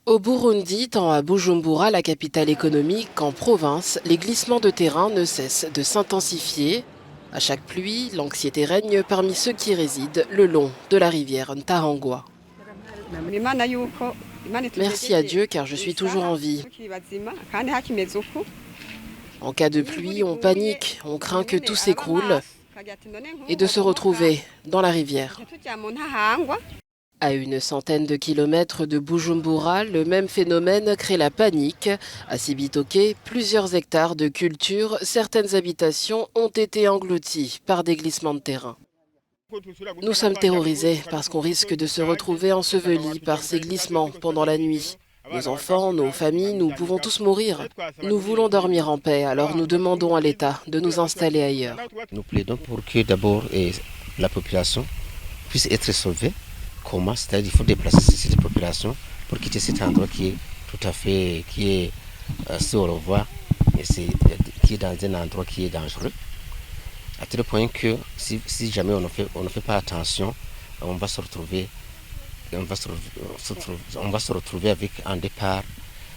Au Burundi, tant à Bujumbura, la capitale économique, qu'en province, les glissements de terrain ne cessent de s'intensifier. À chaque pluie, l'anxiété règne parmi ceux qui résident le long de la rivière Ntahangwa. Merci à Dieu car je suis toujours en vie. En cas de pluie, on panique, on craint que tout s'écroule et de se retrouver dans la rivière. À une centaine de kilomètres de Bujumbura, le même phénomène crée la panique. À Cibitoke, plusieurs hectares de culture, certaines habitations ont été englouties par des glissements de terrain. Nous sommes terrorisés parce qu'on risque de se retrouver ensevelis par ces glissements pendant la nuit. Nos enfants, nos familles, nous pouvons tous mourir. Nous voulons dormir en paix, alors nous demandons à l'État de nous installer ailleurs. Nous plaidons pour que d'abord la population puisse être sauvée. Comment? C'est-à-dire qu'il faut déplacer cette population pour quitter cet endroit qui est tout à fait, si on le voit, qui est dans un endroit qui est dangereux. À tel point que si jamais on ne fait pas attention, on va se retrouver avec un départ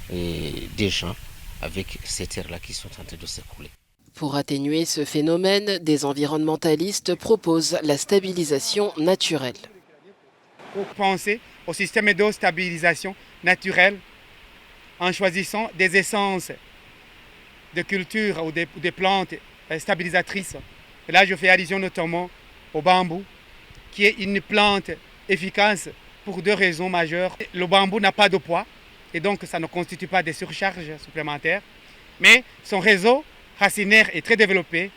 des gens avec ces terres-là qui sont en train de s'écrouler. Pour atténuer ce phénomène, des environnementalistes proposent la stabilisation naturelle. Pour penser au système de stabilisation naturelle en choisissant des essences de culture ou des plantes stabilisatrices. Et là, je fais allusion notamment au bambou, qui est une plante efficace pour deux raisons majeures. Le bambou n'a pas de poids et donc ça ne constitue pas des surcharges supplémentaires. Mais son réseau racinaire est très développé,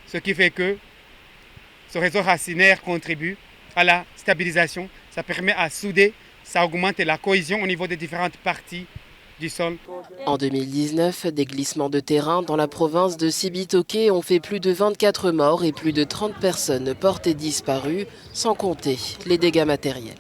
ce qui fait que ce réseau racinaire contribue à la stabilisation. Ça permet à souder, ça augmente la cohésion au niveau des différentes parties du sol. En 2019, des glissements de terrain dans la province de Cibitoke ont fait plus de 24 morts et plus de 30 personnes portées disparues, sans compter les dégâts matériels.